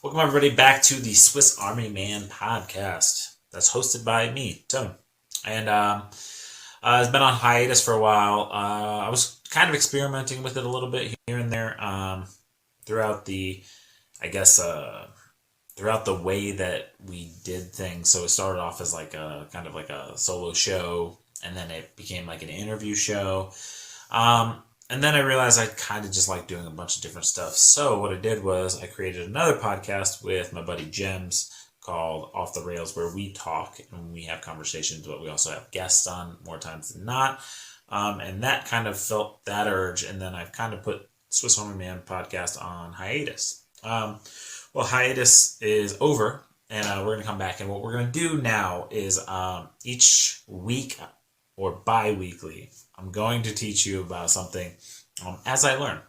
Welcome everybody back to the Swiss Army Man podcast. That's hosted by me, Tone. And it's been on hiatus for a while. I was kind of experimenting with it a little bit here and there throughout the, I guess, throughout the way that we did things. So it started off as like a kind of like a solo show, and then it became like an interview show. And then I realized I kind of just like doing a bunch of different stuff. So what I did was I created another podcast with my buddy Jems called Off the Rails, where we talk and we have conversations, but we also have guests on more times than not. And that kind of felt that urge. And then I've kind of put Swiss Army Man podcast on hiatus. Well, hiatus is over, and we're going to come back. And what we're going to do now is each week or bi-weekly, I'm going to teach you about something as I learn.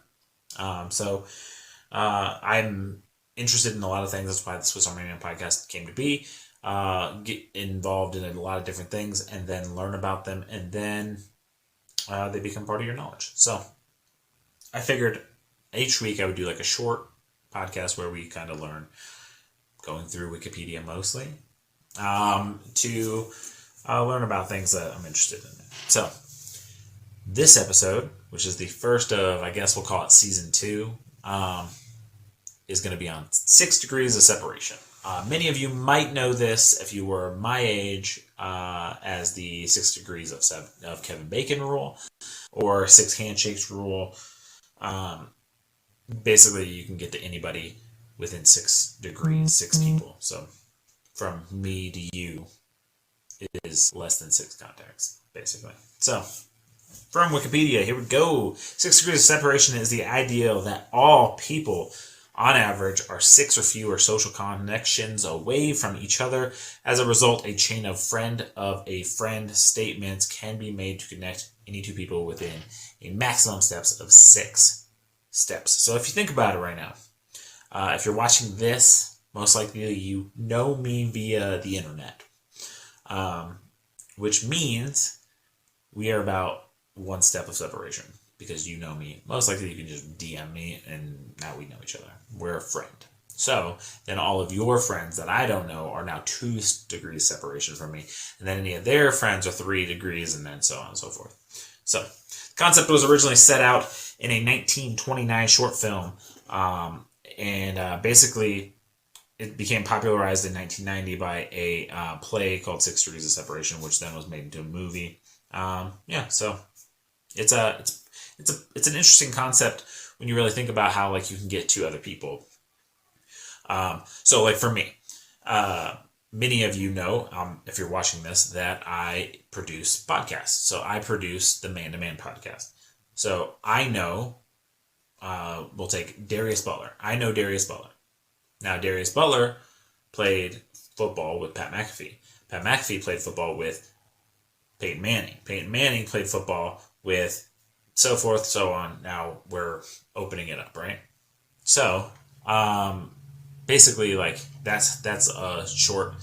I'm interested in a lot of things. That's why the Swiss Army Man podcast came to be. Get involved in a lot of different things and then learn about them, and then they become part of your knowledge. So I figured each week I would do like a short podcast where we kind of learn, going through Wikipedia mostly, to learn about things that I'm interested in. So this episode, which is the first of, I guess we'll call it season 2, is going to be on 6 degrees of separation. Many of you might know this if you were my age as the 6 degrees of Kevin Bacon rule, or 6 handshakes rule. Basically, you can get to anybody within 6 degrees, 6 people. So from me to you is less than 6 contacts, basically. So from Wikipedia, here we go. 6 degrees of separation is the ideal that all people, on average, are 6 or fewer social connections away from each other. As a result, a chain of friend statements can be made to connect any two people within a maximum steps of 6 steps. So if you think about it right now, if you're watching this, most likely you know me via the internet, which means we are about 1 step of separation, because you know me. Most likely you can just DM me and now we know each other. We're a friend. So then all of your friends that I don't know are now 2 degrees separation from me. And then any of their friends are 3 degrees, and then so on and so forth. So the concept was originally set out in a 1929 short film. Basically it became popularized in 1990 by a play called 6 Degrees of Separation, which then was made into a movie. So it's an interesting concept when you really think about how like you can get to other people. So like for me, many of you know, if you're watching this, that I produce podcasts. So I produce the Man to Man podcast. So I know, we'll take Darius Butler. I know Darius Butler. Now Darius Butler played football with Pat McAfee. Pat McAfee played football with Peyton Manning. Peyton Manning played football with so forth, so on. Now we're opening it up, right? So, basically, like that's a short,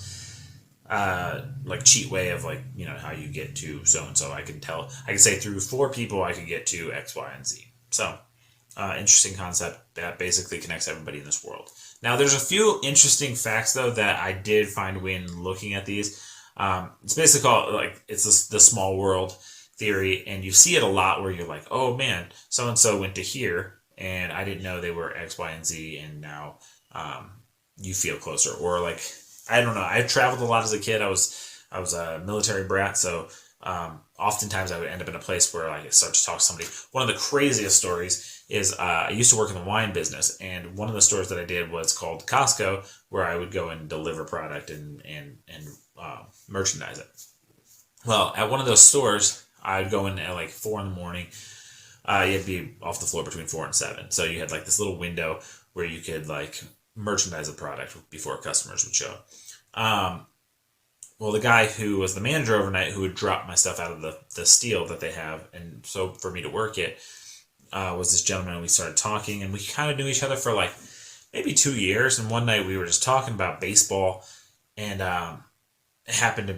like cheat way of like, you know, how you get to so and so. I can say through 4 people I can get to X, Y, and Z. So, interesting concept that basically connects everybody in this world. Now, there's a few interesting facts though that I did find when looking at these. It's basically called, like, it's the small world theory, and you see it a lot where you're like, oh man, so and so went to here and I didn't know they were X, Y, and Z, and now you feel closer. Or like, I don't know, I traveled a lot as a kid. I was a military brat, so oftentimes I would end up in a place where I start to talk to somebody. One of the craziest stories is I used to work in the wine business, and one of the stores that I did was called Costco, where I would go and deliver product and merchandise it. Well, at one of those stores, I'd go in at like 4 in the morning. You had to be off the floor between 4 and 7. So you had like this little window where you could like merchandise the product before customers would show up. Well, the guy who was the manager overnight, who would drop my stuff out of the steel that they have, and so for me to work it, was this gentleman. And we started talking, and we kind of knew each other for like maybe 2 years. And one night we were just talking about baseball, and he happened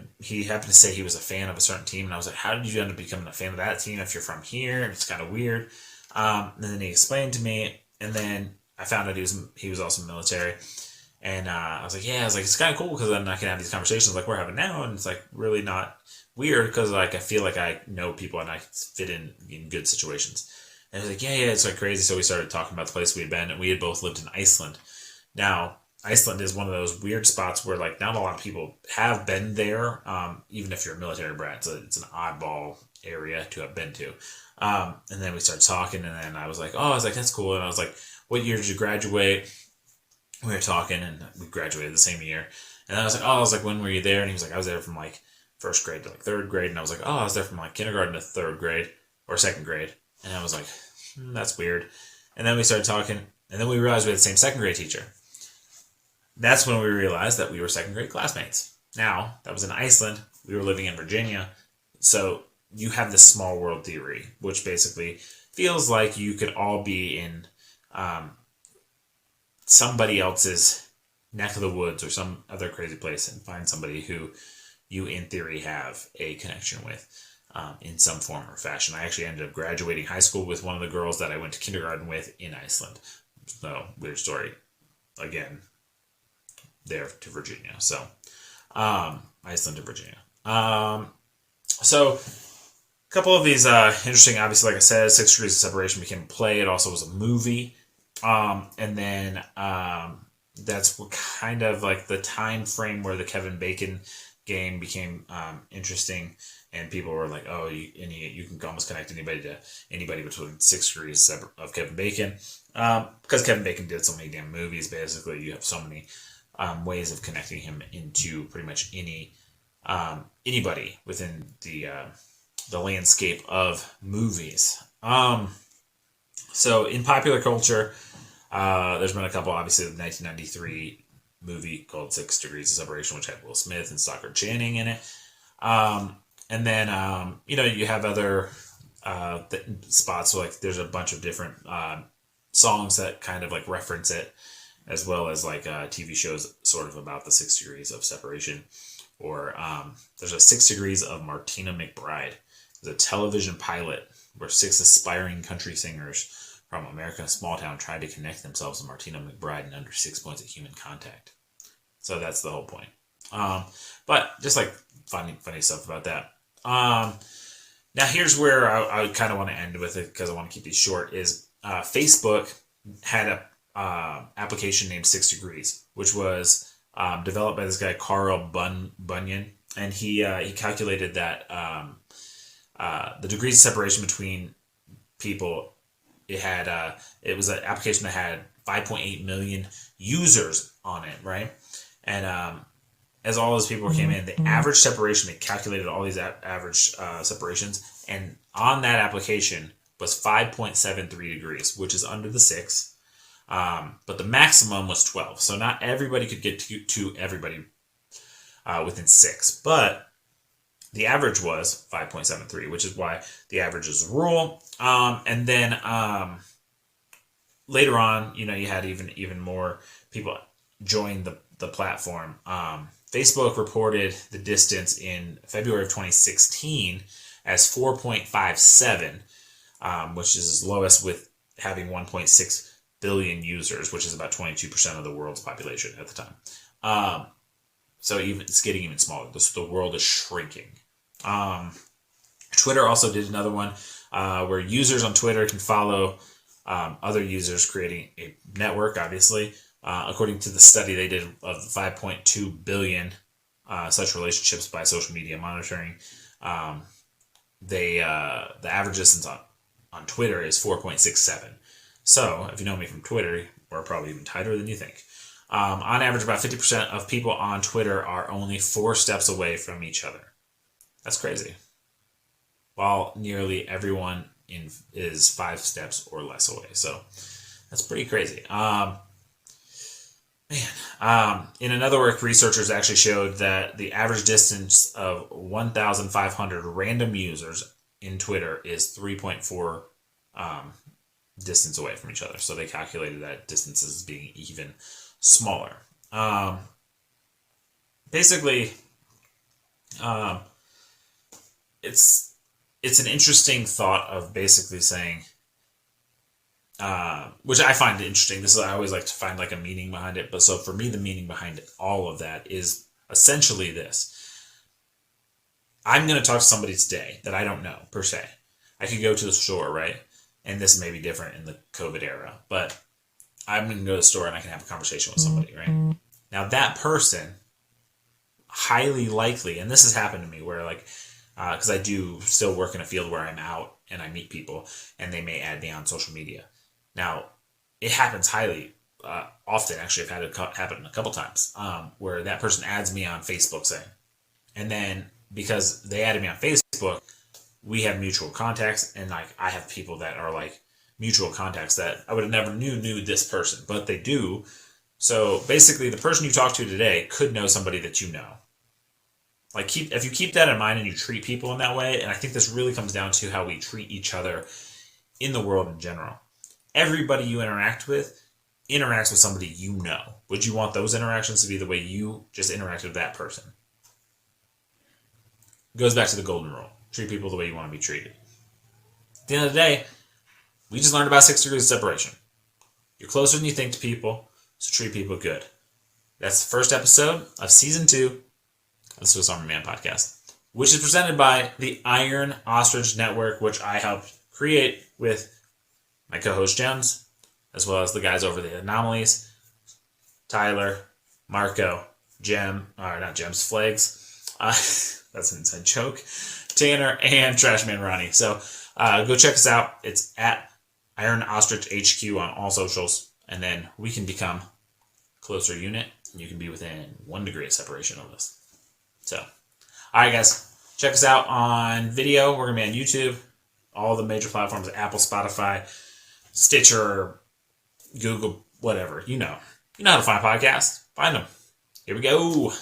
to say he was a fan of a certain team, and I was like, how did you end up becoming a fan of that team if you're from here? It's kind of weird. And then he explained to me, and then I found out he was also military. And I was like, yeah, I was like, it's kind of cool because then I can have these conversations like we're having now, and it's like really not weird because like I feel like I know people and I fit in good situations. And I was like, yeah, it's like crazy. So we started talking about the place we had been, and we had both lived in Iceland. Now, Iceland is one of those weird spots where like not a lot of people have been there, even if you're a military brat. So it's an oddball area to have been to. And then we started talking, and then I was like, that's cool. And I was like, what year did you graduate? We were talking, and we graduated the same year. And I was like, when were you there? And he was like, I was there from like first grade to like third grade. And I was like, I was there from like kindergarten to third grade or second grade. And I was like, that's weird. And then we started talking, and then we realized we had the same second grade teacher. That's when we realized that we were second grade classmates. Now, that was in Iceland. We were living in Virginia. So you have this small world theory, which basically feels like you could all be in somebody else's neck of the woods or some other crazy place and find somebody who you in theory have a connection with in some form or fashion. I actually ended up graduating high school with one of the girls that I went to kindergarten with in Iceland. So weird story. Again, there to Virginia. So Iceland to Virginia. So a couple of these interesting, obviously, like I said, 6 Degrees of Separation became a play. It also was a movie. And then that's what kind of like the time frame where the Kevin Bacon game became interesting, and people were like, oh, you can almost connect anybody to anybody between 6 Degrees of Kevin Bacon, because Kevin Bacon did so many damn movies. Basically, you have so many ways of connecting him into pretty much anybody within the landscape of movies. So in popular culture, there's been a couple, obviously, the 1993 movie called 6 Degrees of Separation, which had Will Smith and Stockard Channing in it. And then, you have other spots, so like there's a bunch of different songs that kind of like reference it, as well as like TV shows sort of about the 6 Degrees of Separation. Or there's a 6 Degrees of Martina McBride. It's a television pilot where 6 aspiring country singers from America's small town tried to connect themselves to Martina McBride in under 6 points of human contact. So that's the whole point. But just like funny stuff about that. Now here's where I kind of want to end with it, because I want to keep these short, is Facebook had a application named 6 Degrees, which was developed by this guy, Carl Bunyan. And he calculated that the degrees of separation between people, it was an application that had 5.8 million users on it, right? And as all those people came in, the average separation, they calculated all these average separations, and on that application was 5.73 degrees, which is under the 6. But the maximum was 12. So not everybody could get to everybody within 6. But the average was 5.73, which is why the average is a rule. And then later on, you had even more people join the platform. Facebook reported the distance in February of 2016 as 4.57, which is its lowest, with having 1.6 billion users, which is about 22% of the world's population at the time. So it's getting even smaller. The world is shrinking. Twitter also did another one where users on Twitter can follow other users, creating a network, obviously. According to the study they did of 5.2 billion such relationships by social media monitoring, the average distance on Twitter is 4.67. So, if you know me from Twitter, we're probably even tighter than you think. On average, about 50% of people on Twitter are only 4 steps away from each other. That's crazy. While nearly everyone is 5 steps or less away. So, that's pretty crazy. In another work, researchers actually showed that the average distance of 1,500 random users in Twitter is 3.4 distance away from each other. So they calculated that distance as being even smaller. Basically, it's an interesting thought of basically saying which I find interesting. I always like to find like a meaning behind it. But so for me, the meaning behind all of that is essentially this. I'm going to talk to somebody today that I don't know, per se. I could go to the store, right? And this may be different in the COVID era, but I'm going to go to the store and I can have a conversation with somebody, right? Now, that person, highly likely, and this has happened to me where, like, because I do still work in a field where I'm out and I meet people and they may add me on social media. Now, it happens highly often. Actually, I've had it happen a couple times where that person adds me on Facebook, say, and then because they added me on Facebook, we have mutual contacts, and like I have people that are like mutual contacts that I would have never knew this person, but they do. So basically, the person you talk to today could know somebody that you know. Like if you keep that in mind and you treat people in that way, and I think this really comes down to how we treat each other in the world in general. Everybody you interact with interacts with somebody you know. Would you want those interactions to be the way you just interacted with that person? It goes back to the golden rule. Treat people the way you want to be treated. At the end of the day, we just learned about 6 degrees of separation. You're closer than you think to people, so treat people good. That's the first episode of Season 2 of the Swiss Army Man podcast, which is presented by the Iron Ostrich Network, which I helped create with my co-host Jems, as well as the guys over the Anomalies, Tyler, Marco, Flags. That's an inside joke. Tanner and Trashman Ronnie. So go check us out. It's at Iron Ostrich HQ on all socials, and then we can become a closer unit, and you can be within 1 degree of separation of us. So, all right, guys, check us out on video. We're gonna be on YouTube, all the major platforms: Apple, Spotify, Stitcher, Google, whatever. You know how to find podcasts. Find them. Here we go.